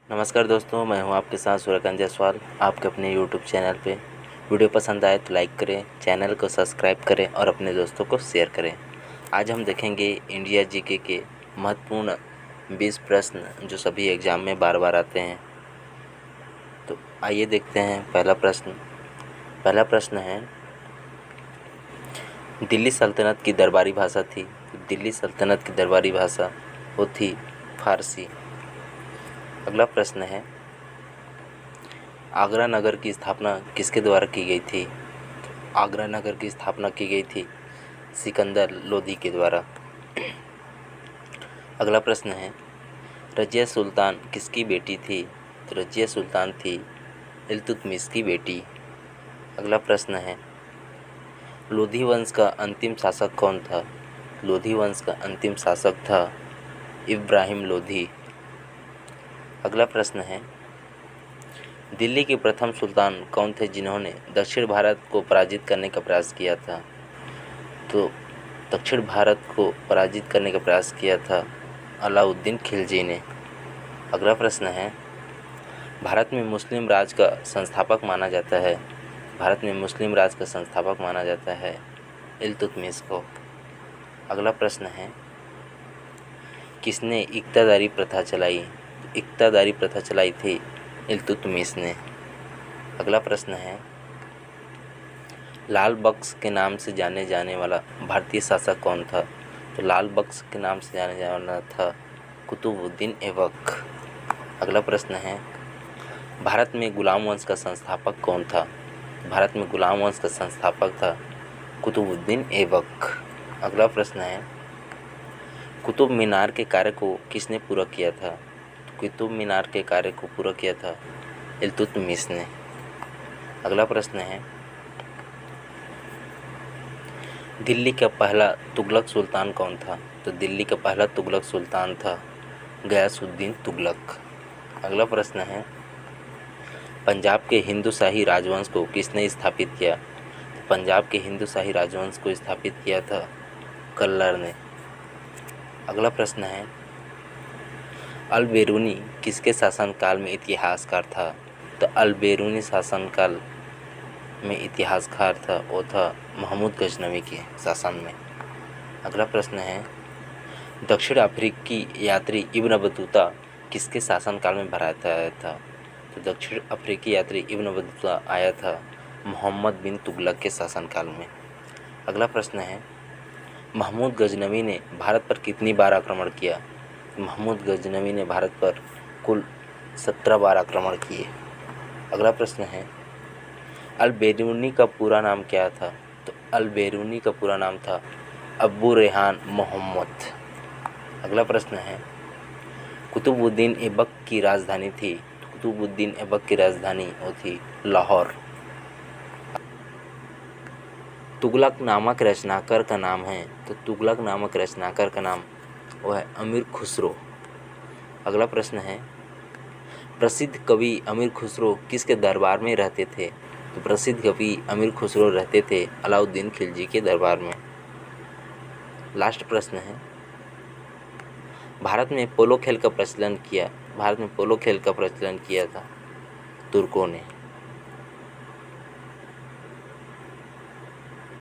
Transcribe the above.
नमस्कार दोस्तों, मैं हूं आपके साथ सूर्यकांत जायसवाल आपके अपने यूट्यूब चैनल पे। वीडियो पसंद आए तो लाइक करें, चैनल को सब्सक्राइब करें और अपने दोस्तों को शेयर करें। आज हम देखेंगे इंडिया जीके के महत्वपूर्ण 20 प्रश्न जो सभी एग्ज़ाम में बार बार आते हैं। तो आइए देखते हैं पहला प्रश्न है, दिल्ली सल्तनत की दरबारी भाषा थी। दिल्ली सल्तनत की दरबारी भाषा वो थी फारसी। अगला प्रश्न है, आगरा नगर की स्थापना किसके द्वारा की गई थी? आगरा नगर की स्थापना की गई थी सिकंदर लोदी के द्वारा। अगला प्रश्न है, रज़िया सुल्तान किसकी बेटी थी? तो रज़िया सुल्तान थी इल्तुतमिश की बेटी। अगला प्रश्न है, लोधी वंश का अंतिम शासक कौन था? लोधी वंश का अंतिम शासक था इब्राहिम लोधी। अगला प्रश्न है, दिल्ली के प्रथम सुल्तान कौन थे जिन्होंने दक्षिण भारत को पराजित करने का प्रयास किया था? तो दक्षिण भारत को पराजित करने का प्रयास किया था अलाउद्दीन खिलजी ने। अगला प्रश्न है, भारत में मुस्लिम राज का संस्थापक माना जाता है। भारत में मुस्लिम राज का संस्थापक माना जाता है इल्तुतमिश को। अगला प्रश्न है, किसने इक्तादारी प्रथा चलाई? इक्तादारी प्रथा चलाई थी इल्तुतमिश ने। अगला प्रश्न है, लाल बख्श के नाम से जाने जाने वाला भारतीय शासक कौन था? तो लाल बख्श के नाम से जाने जाने वाला था कुतुबुद्दीन ऐबक। अगला प्रश्न है, भारत में गुलाम वंश का संस्थापक कौन था? भारत में गुलाम वंश का संस्थापक था कुतुबुद्दीन ऐबक। अगला प्रश्न है, कुतुब मीनार के कार्य को किसने पूरा किया था? तो कुतुब मीनार के कार्य को पूरा किया था इल्तुतमिश ने। अगला प्रश्न है, दिल्ली का पहला तुगलक सुल्तान कौन था? तो दिल्ली का पहला तुगलक सुल्तान था गयासुद्दीन तुगलक। अगला प्रश्न है, पंजाब के हिंदू शाही राजवंश को किसने स्थापित किया? पंजाब के हिंदू शाही राजवंश को स्थापित किया था कल्लर ने। अगला प्रश्न है, अल बेरूनी किसके शासनकाल में इतिहासकार था? तो अल बेरूनी शासनकाल में इतिहासकार था वो था महमूद गजनवी के शासन में। अगला प्रश्न है, दक्षिण अफ्रीकी यात्री इब्न बतूता किसके शासनकाल में भारत आया था? तो दक्षिण अफ्रीकी यात्री इब्न बतूता आया था मोहम्मद बिन तुगलक के शासनकाल में। अगला प्रश्न है, महमूद गजनवी ने भारत पर कितनी बार आक्रमण किया? महमूद गजनवी ने भारत पर कुल 17 बार आक्रमण किए। अगला प्रश्न है, अल बेरूनी का पूरा नाम क्या था? तो अल बेरूनी का पूरा नाम था अबू रेहान मोहम्मद। अगला प्रश्न है, कुतुबुद्दीन ऐबक की राजधानी थी। कुतुबुद्दीन ऐबक की राजधानी वो थी लाहौर। तुगलक नामक रचनाकार का नाम है। तो तुगलक नामक रचनाकार का नाम वो है अमीर खुसरो। अगला प्रश्न है, प्रसिद्ध कवि अमीर खुसरो किसके दरबार में रहते थे? तो प्रसिद्ध कवि अमीर खुसरो रहते थे अलाउद्दीन खिलजी के दरबार में। लास्ट प्रश्न है, भारत में पोलो खेल का प्रचलन किया था तुर्कों ने।